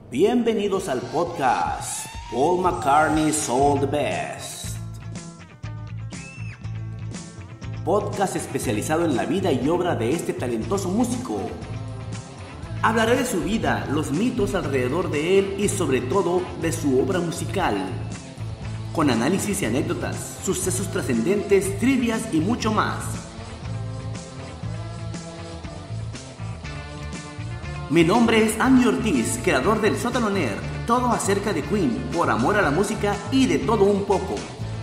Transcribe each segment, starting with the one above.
Bienvenidos al podcast Paul McCartney Soul the Best. Podcast especializado en la vida y obra de este talentoso músico. Hablaré de su vida, los mitos alrededor de él y sobre todo de su obra musical. Con análisis y anécdotas, sucesos trascendentes, trivias y mucho más. Mi nombre es Andy Ortiz, creador del Sótano Nerd, todo acerca de Queen, por amor a la música y de todo un poco.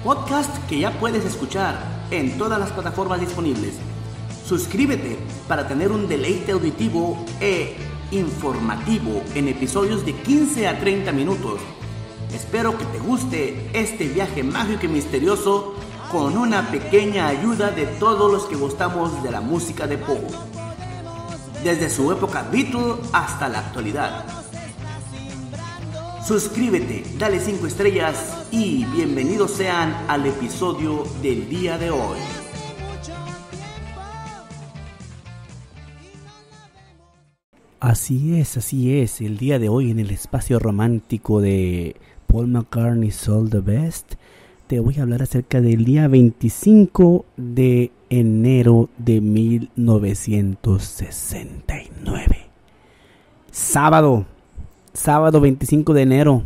Podcast que ya puedes escuchar en todas las plataformas disponibles. Suscríbete para tener un deleite auditivo e informativo en episodios de 15 a 30 minutos. Espero que te guste este viaje mágico y misterioso con una pequeña ayuda de todos los que gustamos de la música de Paul. Desde su época Beatle hasta la actualidad. Suscríbete, dale 5 estrellas y bienvenidos sean al episodio del día de hoy. Así es, el día de hoy en el espacio romántico de Paul McCartney Soul the Best, te voy a hablar acerca del día 25 de enero de 1969. Sábado 25 de enero.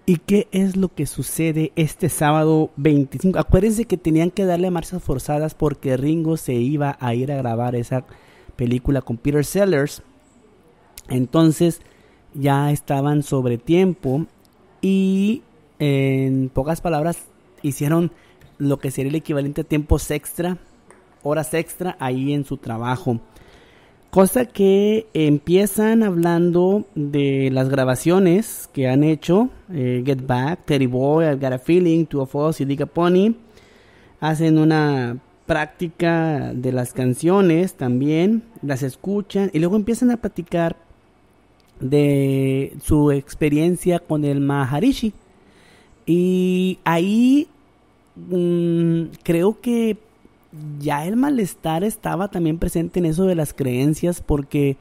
¿Y qué es lo que sucede este sábado 25? Acuérdense que tenían que darle marchas forzadas porque Ringo se iba a ir a grabar esa película con Peter Sellers. Entonces ya estaban sobre tiempo y en pocas palabras hicieron lo que sería el equivalente a tiempos extra, horas extra ahí en su trabajo. Cosa que empiezan hablando de las grabaciones que han hecho, Get Back, Teddy Boy, I've Got a Feeling, Two of Us y Dig a Pony. Hacen una práctica de las canciones también, las escuchan y luego empiezan a platicar de su experiencia con el Maharishi. Y ahí creo que ya el malestar estaba también presente en eso de las creencias, porque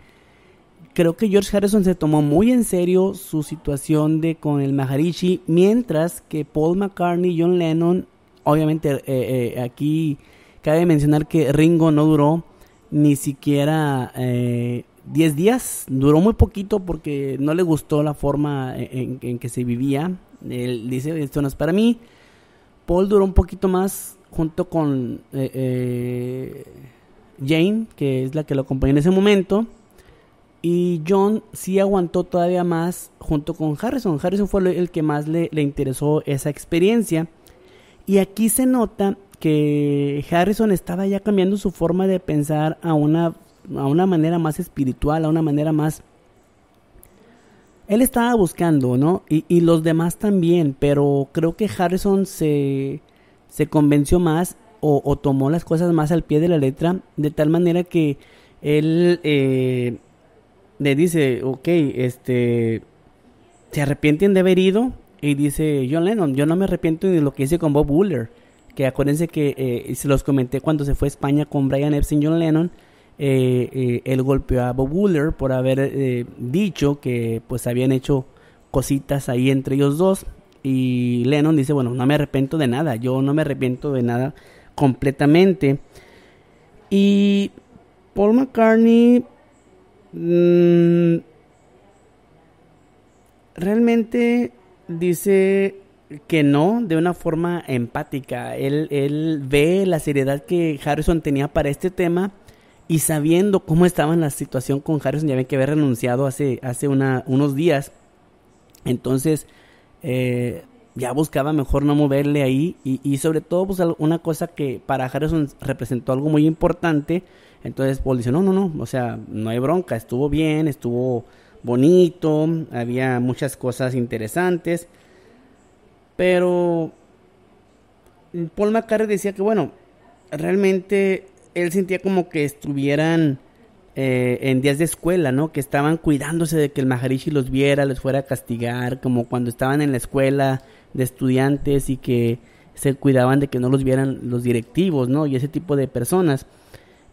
creo que George Harrison se tomó muy en serio su situación con el Maharishi, mientras que Paul McCartney y John Lennon, obviamente aquí cabe mencionar que Ringo no duró ni siquiera 10 días, duró muy poquito porque no le gustó la forma en que se vivía. Él dice, esto no es para mí. Paul duró un poquito más junto con Jane, que es la que lo acompañó en ese momento. Y John sí aguantó todavía más junto con Harrison. Harrison fue el que más le interesó esa experiencia. Y aquí se nota que Harrison estaba ya cambiando su forma de pensar a una manera más espiritual, a una manera más... Él estaba buscando, ¿no? Y los demás también, pero creo que Harrison se convenció más o tomó las cosas más al pie de la letra, de tal manera que él le dice, ok, se arrepienten de haber ido, y dice John Lennon, yo no me arrepiento de lo que hice con Bob Wooler, que acuérdense que se los comenté cuando se fue a España con Brian Epstein. John Lennon él golpeó a Bob Wooler por haber dicho que pues habían hecho cositas ahí entre ellos dos, y Lennon dice, bueno, no me arrepiento de nada, yo no me arrepiento de nada completamente. Y Paul McCartney realmente dice que no, de una forma empática. Él ve la seriedad que Harrison tenía para este tema. Y sabiendo cómo estaba la situación con Harrison, ya ven que había renunciado hace unos días. Entonces, ya buscaba mejor no moverle ahí. Y sobre todo, pues una cosa que para Harrison representó algo muy importante. Entonces, Paul dice, no, o sea, no hay bronca. Estuvo bien, estuvo bonito. Había muchas cosas interesantes. Pero Paul McCartney decía que, bueno, realmente... él sentía como que estuvieran en días de escuela, ¿no? Que estaban cuidándose de que el Maharishi los viera, les fuera a castigar, como cuando estaban en la escuela de estudiantes y que se cuidaban de que no los vieran los directivos, ¿no? Y ese tipo de personas.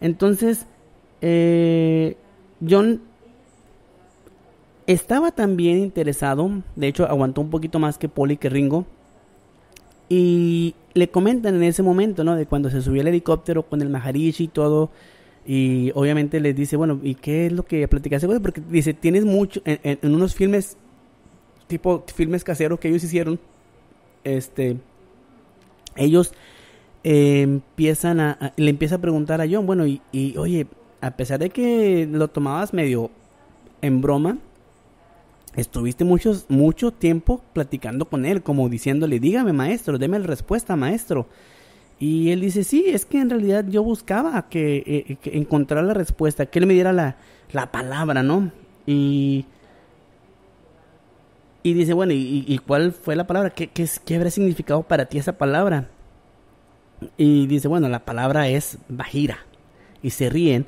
Entonces, John estaba también interesado, de hecho aguantó un poquito más que Paul y que Ringo, y le comentan en ese momento, ¿no? De cuando se subió el helicóptero con el Maharishi y todo, y obviamente les dice, bueno, ¿y qué es lo que platicaste? Bueno, porque dice, tienes mucho, en unos filmes, tipo filmes caseros que ellos hicieron, ellos le empieza a preguntar a John, bueno, y oye, a pesar de que lo tomabas medio en broma, estuviste mucho tiempo platicando con él, como diciéndole, dígame maestro, deme la respuesta maestro. Y él dice, sí, es que en realidad yo buscaba que encontrar la respuesta, que él me diera la palabra, ¿no? Y dice, bueno, ¿y cuál fue la palabra? ¿Qué habrá significado para ti esa palabra? Y dice, bueno, la palabra es Bajira. Y se ríen.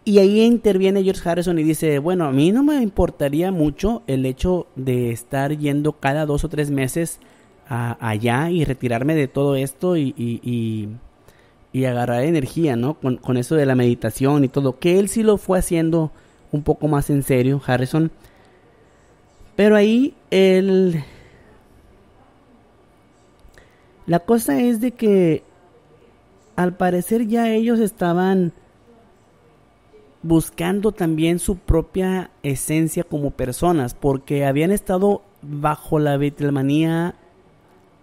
Y ahí interviene George Harrison y dice, bueno, a mí no me importaría mucho el hecho de estar yendo cada 2 o 3 meses allá y retirarme de todo esto y agarrar energía, ¿no? Con eso de la meditación y todo. Que él sí lo fue haciendo un poco más en serio, Harrison. Pero ahí la cosa es de que al parecer ya ellos estaban buscando también su propia esencia como personas, porque habían estado bajo la Beatlemanía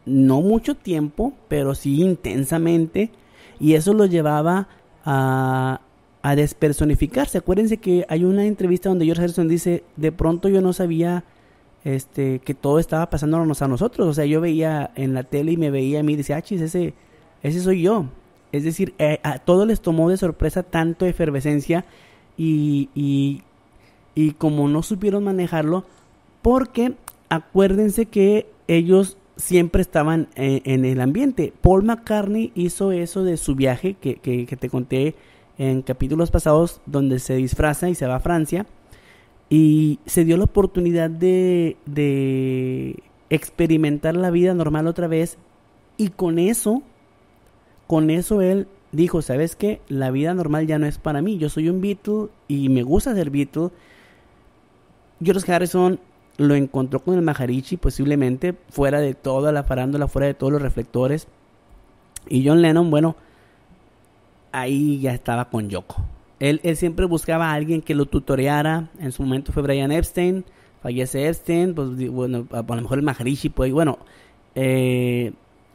no mucho tiempo, pero sí intensamente, y eso los llevaba a despersonificarse. Acuérdense que hay una entrevista donde George Harrison dice, de pronto yo no sabía que todo estaba pasándonos a nosotros, o sea, yo veía en la tele y me veía a mí y decía, chis, ese soy yo. Es decir, a todos les tomó de sorpresa tanto efervescencia y como no supieron manejarlo, porque acuérdense que ellos siempre estaban en el ambiente. Paul McCartney hizo eso de su viaje que te conté en capítulos pasados, donde se disfraza y se va a Francia y se dio la oportunidad de experimentar la vida normal otra vez, y con eso él dijo, ¿sabes qué? La vida normal ya no es para mí. Yo soy un Beatle y me gusta ser Beatle. George Harrison lo encontró con el Maharishi, posiblemente fuera de toda la farándula, fuera de todos los reflectores. Y John Lennon, bueno, ahí ya estaba con Yoko. Él siempre buscaba a alguien que lo tutoreara. En su momento fue Brian Epstein. Fallece Epstein, pues bueno, a lo mejor el Maharishi, pues bueno,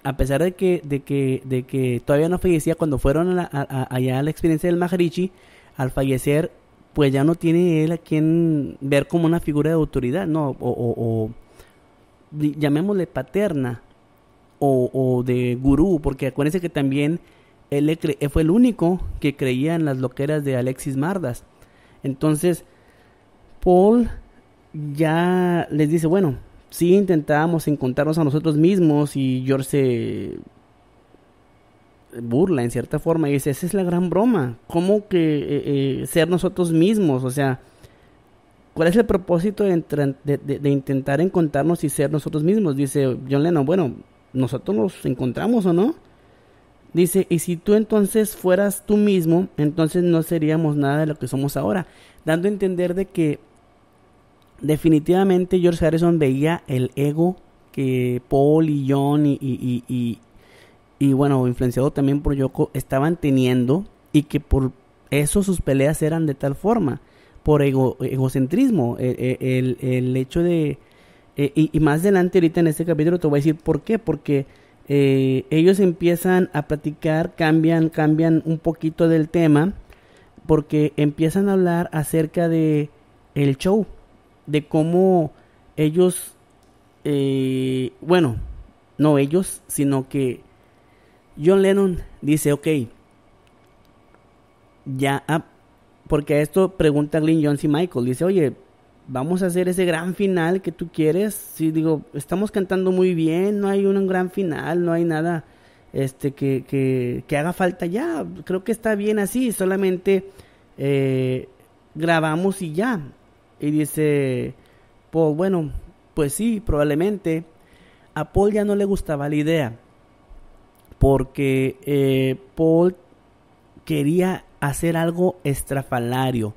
a pesar de que todavía no fallecía, cuando fueron allá a la experiencia del Maharishi, al fallecer, pues ya no tiene él a quien ver como una figura de autoridad, ¿no? O llamémosle paterna, o de gurú, porque acuérdense que también él fue el único que creía en las loqueras de Alexis Mardas. Entonces, Paul ya les dice, bueno, sí intentábamos encontrarnos a nosotros mismos, y George se burla en cierta forma y dice, esa es la gran broma, ¿cómo que ser nosotros mismos? O sea, ¿cuál es el propósito de intentar encontrarnos y ser nosotros mismos? Dice John Lennon, bueno, nosotros nos encontramos o no. Dice, y si tú entonces fueras tú mismo, entonces no seríamos nada de lo que somos ahora, dando a entender de que definitivamente George Harrison veía el ego que Paul y John y bueno, influenciado también por Yoko, estaban teniendo, y que por eso sus peleas eran de tal forma, por egocentrismo, el hecho de y más adelante ahorita en este capítulo te voy a decir por qué, porque ellos empiezan a platicar, cambian un poquito del tema, porque empiezan a hablar acerca de el show, de cómo ellos, bueno, no ellos, sino que John Lennon dice, ok, ya, porque a esto pregunta Glyn Johns y Michael, dice, oye, vamos a hacer ese gran final que tú quieres. Sí, digo, estamos cantando muy bien, no hay un gran final, no hay nada que haga falta ya, creo que está bien así, solamente grabamos y ya. Y dice Paul, bueno, pues sí, probablemente. A Paul ya no le gustaba la idea, porque Paul quería hacer algo estrafalario,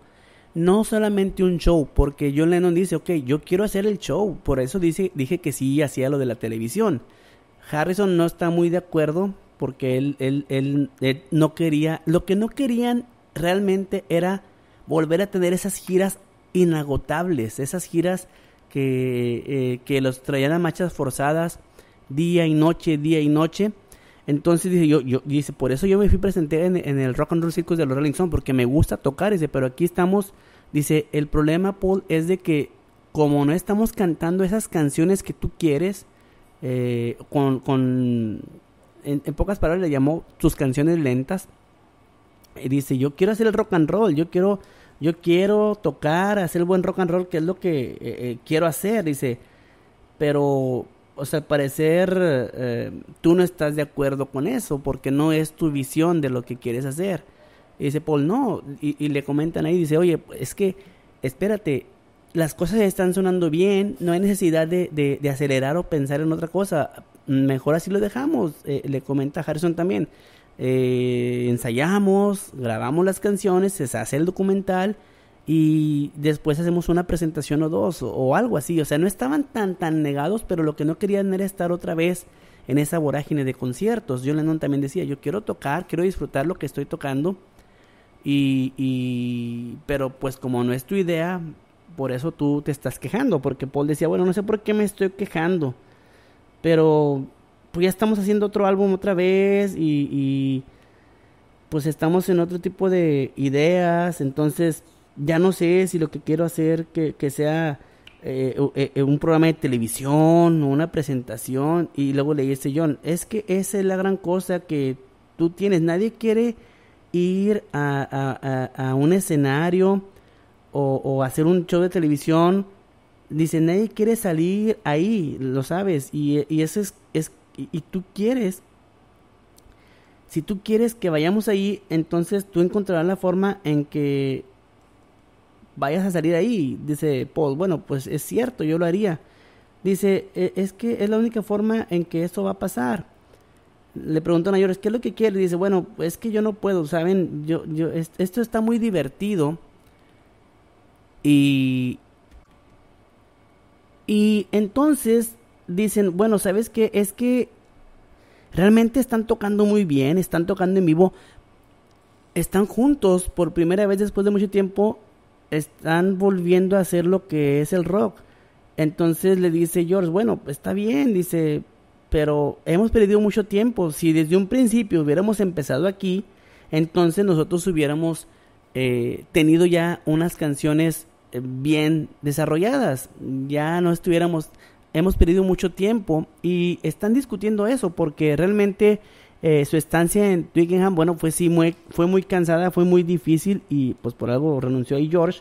no solamente un show, porque John Lennon dice, ok, yo quiero hacer el show, por eso dije que sí hacía lo de la televisión. Harrison no está muy de acuerdo porque él no quería, lo que no querían realmente era volver a tener esas giras inagotables, esas giras que los traían a marchas forzadas día y noche, día y noche. Entonces dice, dice, por eso yo me fui presenté en el Rock and Roll Circus de los Rolling Stones, porque me gusta tocar, dice, pero aquí estamos, dice, el problema, Paul, es de que como no estamos cantando esas canciones que tú quieres, en pocas palabras le llamó sus canciones lentas, y dice, yo quiero hacer el rock and roll, yo quiero tocar, hacer el buen rock and roll, que es lo que quiero hacer, dice, pero, o sea, al parecer tú no estás de acuerdo con eso, porque no es tu visión de lo que quieres hacer. Y dice Paul, no, y le comentan ahí, dice, oye, es que, espérate, las cosas están sonando bien, no hay necesidad de acelerar o pensar en otra cosa, mejor así lo dejamos, le comenta Harrison también. Ensayamos, grabamos las canciones, se hace el documental y después hacemos una presentación o dos o algo así. O sea, no estaban tan negados, pero lo que no querían era estar otra vez en esa vorágine de conciertos. John Lennon también decía, yo quiero tocar, quiero disfrutar lo que estoy tocando pero pues como no es tu idea, por eso tú te estás quejando, porque Paul decía, bueno, no sé por qué me estoy quejando, pero pues ya estamos haciendo otro álbum otra vez pues estamos en otro tipo de ideas, entonces ya no sé si lo que quiero hacer que sea un programa de televisión o una presentación. Y luego le dice John, es que esa es la gran cosa que tú tienes, nadie quiere ir a un escenario o hacer un show de televisión, dice, nadie quiere salir ahí, lo sabes, y eso es y tú quieres, si tú quieres que vayamos ahí, entonces tú encontrarás la forma en que vayas a salir ahí. Dice Paul, bueno, pues es cierto, yo lo haría. Dice, es que es la única forma en que esto va a pasar. Le preguntan a George, ¿qué es lo que quiere? Dice, bueno, es que yo no puedo, ¿saben? Esto está muy divertido. Y entonces dicen, bueno, ¿sabes qué? Es que realmente están tocando muy bien, están tocando en vivo, están juntos por primera vez después de mucho tiempo, están volviendo a hacer lo que es el rock. Entonces le dice George, bueno, está bien, dice, pero hemos perdido mucho tiempo. Si desde un principio hubiéramos empezado aquí, entonces nosotros hubiéramos tenido ya unas canciones bien desarrolladas, ya no estuviéramos, hemos perdido mucho tiempo. Y están discutiendo eso porque realmente su estancia en Twickenham, bueno, fue muy cansada, fue muy difícil y pues por algo renunció ahí George.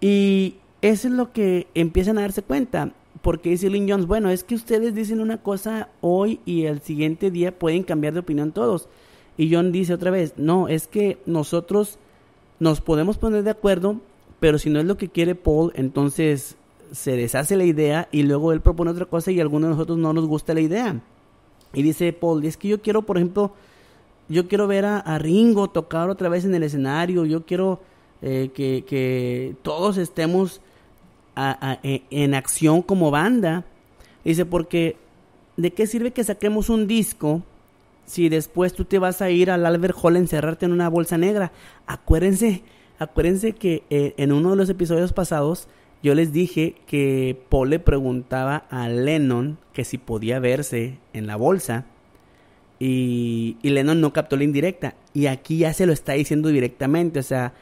Y eso es lo que empiezan a darse cuenta, porque dice Lynn Jones, bueno, es que ustedes dicen una cosa hoy y el siguiente día pueden cambiar de opinión todos. Y John dice otra vez, no, es que nosotros nos podemos poner de acuerdo, pero si no es lo que quiere Paul, entonces se deshace la idea y luego él propone otra cosa y a algunos de nosotros no nos gusta la idea. Y dice Paul, es que yo quiero, por ejemplo, yo quiero ver a Ringo tocar otra vez en el escenario, yo quiero que todos estemos en acción como banda. Dice, porque ¿de qué sirve que saquemos un disco si después tú te vas a ir al Albert Hall a encerrarte en una bolsa negra? Acuérdense que en uno de los episodios pasados yo les dije que Paul le preguntaba a Lennon que si podía verse en la bolsa y Lennon no captó la indirecta, y aquí ya se lo está diciendo directamente. O sea,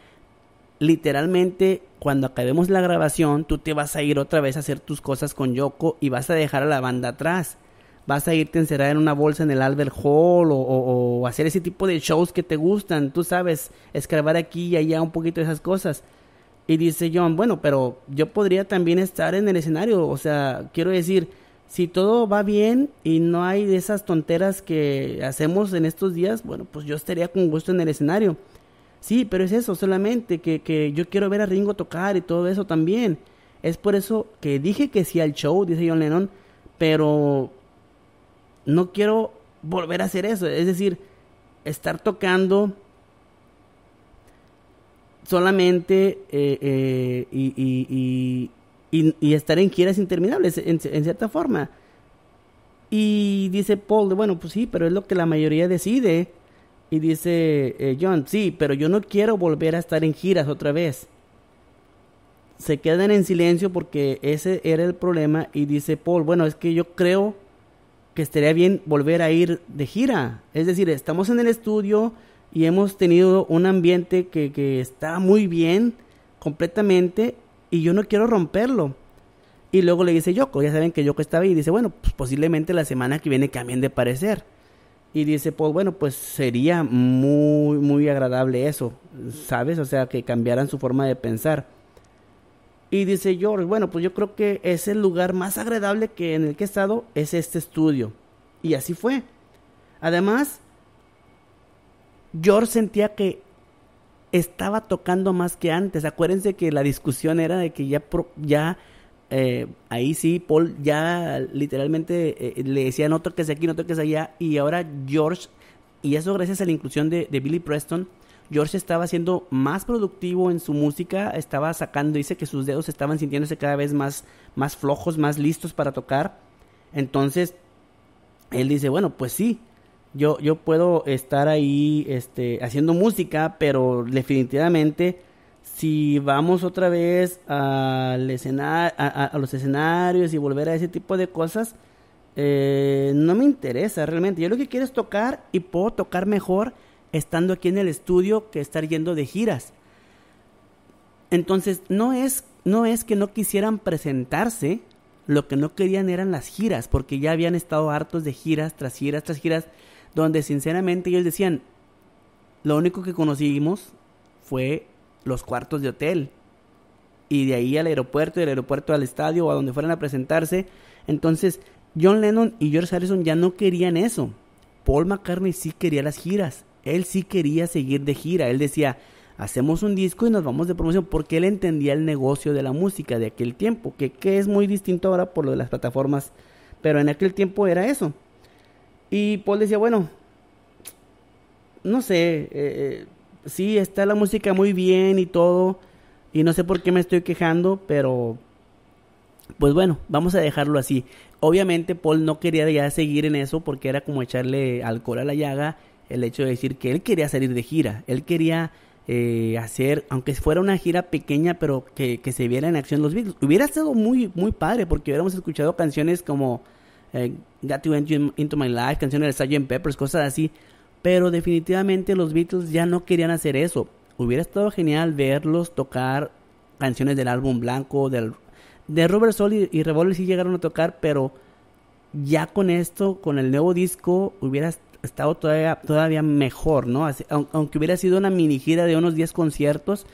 literalmente cuando acabemos la grabación tú te vas a ir otra vez a hacer tus cosas con Yoko y vas a dejar a la banda atrás, vas a irte a encerrar en una bolsa en el Albert Hall o hacer ese tipo de shows que te gustan, tú sabes, escarbar aquí y allá un poquito de esas cosas. Y dice John, bueno, pero yo podría también estar en el escenario, o sea, quiero decir, si todo va bien y no hay de esas tonteras que hacemos en estos días, bueno, pues yo estaría con gusto en el escenario. Sí, pero es eso, solamente que yo quiero ver a Ringo tocar y todo eso también. Es por eso que dije que sí al show, dice John Lennon, pero no quiero volver a hacer eso. Es decir, estar tocando solamente y estar en giras interminables, en cierta forma. Y dice Paul, bueno, pues sí, pero es lo que la mayoría decide. Y dice John, sí, pero yo no quiero volver a estar en giras otra vez. Se quedan en silencio porque ese era el problema. Y dice Paul, bueno, es que yo creo que estaría bien volver a ir de gira. Es decir, estamos en el estudio y hemos tenido un ambiente que está muy bien completamente y yo no quiero romperlo. Y luego le dice Yoko, ya saben que Yoko estaba ahí y dice, bueno, pues posiblemente la semana que viene cambien de parecer. Y dice Paul, bueno, pues sería muy, muy agradable eso, ¿sabes? O sea, que cambiaran su forma de pensar. Y dice George, bueno, pues yo creo que es el lugar más agradable que en el que he estado, es este estudio. Y así fue. Además, George sentía que estaba tocando más que antes. Acuérdense que la discusión era de que ahí sí, Paul ya literalmente le decía no toques aquí, no toques allá. Y ahora George, y eso gracias a la inclusión de Billy Preston, George estaba siendo más productivo en su música, estaba sacando, dice que sus dedos estaban sintiéndose cada vez más flojos, más listos para tocar. Entonces, él dice, bueno, pues sí, yo puedo estar ahí haciendo música, pero definitivamente si vamos otra vez al a los escenarios y volver a ese tipo de cosas, no me interesa realmente. Yo lo que quiero es tocar y puedo tocar mejor estando aquí en el estudio que estar yendo de giras. Entonces, no es que no quisieran presentarse, lo que no querían eran las giras, porque ya habían estado hartos de giras tras giras tras giras, donde sinceramente ellos decían, lo único que conocimos fue los cuartos de hotel, y de ahí al aeropuerto, y del aeropuerto al estadio o a donde fueran a presentarse. Entonces, John Lennon y George Harrison ya no querían eso. Paul McCartney sí quería las giras. Él sí quería seguir de gira. Él decía, hacemos un disco y nos vamos de promoción, porque él entendía el negocio de la música de aquel tiempo, que es muy distinto ahora por lo de las plataformas, pero en aquel tiempo era eso. Y Paul decía, bueno, no sé, sí, está la música muy bien y todo, y no sé por qué me estoy quejando, pero pues bueno, vamos a dejarlo así. Obviamente Paul no quería ya seguir en eso, porque era como echarle alcohol a la llaga el hecho de decir que él quería salir de gira. Él quería hacer, aunque fuera una gira pequeña, pero que se viera en acción los Beatles. Hubiera sido muy, muy padre, porque hubiéramos escuchado canciones como Got to Enter Into My Life, canciones de Sgt. Peppers, cosas así. Pero definitivamente los Beatles ya no querían hacer eso. Hubiera estado genial verlos tocar canciones del álbum blanco, de Rubber Soul y Revolver sí llegaron a tocar, pero ya con esto, con el nuevo disco, hubiera estado todavía mejor, ¿no? Aunque hubiera sido una mini gira de unos 10 conciertos,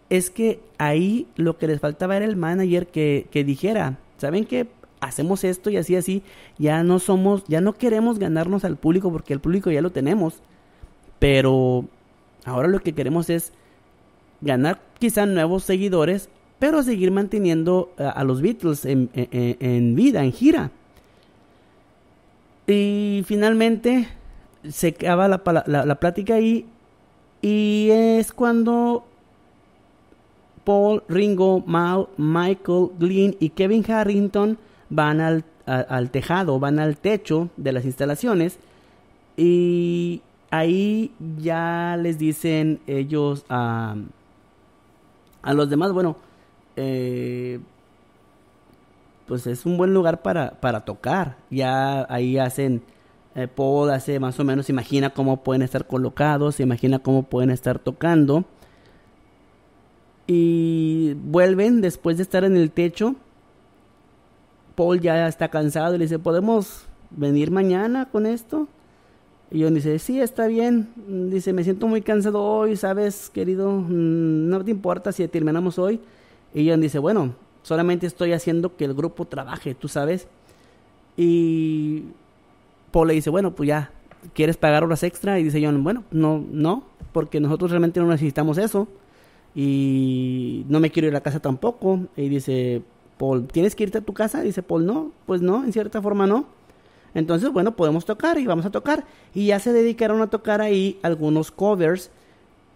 es que ahí lo que les faltaba era el manager que dijera, ¿saben qué? Hacemos esto y así, ya no queremos ganarnos al público, porque el público ya lo tenemos, pero ahora lo que queremos es ganar quizá nuevos seguidores, pero seguir manteniendo a los Beatles en vida, en gira. Y finalmente se acaba la plática ahí, y es cuando Paul, Ringo, Mal, Michael, Glenn y Kevin Harrington van al tejado, van al techo de las instalaciones, y ahí ya les dicen ellos a los demás, bueno, pues es un buen lugar para tocar. Ya ahí hacen, Paul hace más o menos, se imagina cómo pueden estar colocados, se imagina cómo pueden estar tocando, y vuelven después de estar en el techo. Paul ya está cansado y le dice, ¿podemos venir mañana con esto? Y John dice, sí, está bien. Dice, me siento muy cansado hoy, ¿sabes, querido? No te importa si terminamos hoy. Y John dice, bueno, solamente estoy haciendo que el grupo trabaje, tú sabes. Y Paul le dice, bueno, pues ya, ¿quieres pagar horas extra? Y dice John, bueno, no, porque nosotros realmente no necesitamos eso. Y no me quiero ir a la casa tampoco. Y dice Paul, ¿tienes que irte a tu casa? Dice Paul, no, pues no, en cierta forma no. Entonces, bueno, podemos tocar y vamos a tocar. Y ya se dedicaron a tocar ahí algunos covers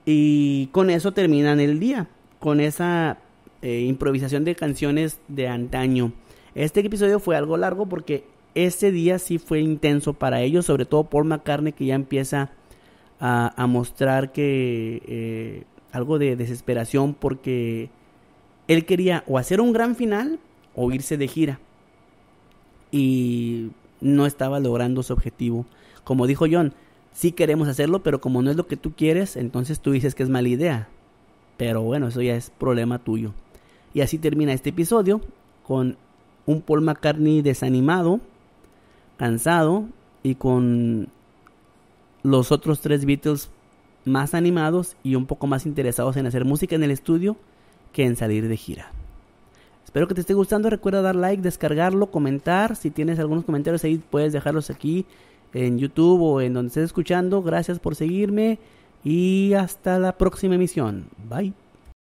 Y con eso terminan el día, con esa improvisación de canciones de antaño. Este episodio fue algo largo porque ese día sí fue intenso para ellos, sobre todo Paul McCartney, que ya empieza a mostrar que algo de desesperación, porque él quería o hacer un gran final o irse de gira, y no estaba logrando su objetivo. Como dijo John, sí queremos hacerlo, pero como no es lo que tú quieres, entonces tú dices que es mala idea. Pero bueno, eso ya es problema tuyo. Y así termina este episodio con un Paul McCartney desanimado, cansado, y con los otros 3 Beatles más animados y un poco más interesados en hacer música en el estudio que en salir de gira. Espero que te esté gustando. Recuerda dar like, descargarlo, comentar. Si tienes algunos comentarios ahí, puedes dejarlos aquí en YouTube o en donde estés escuchando. Gracias por seguirme y hasta la próxima emisión. Bye.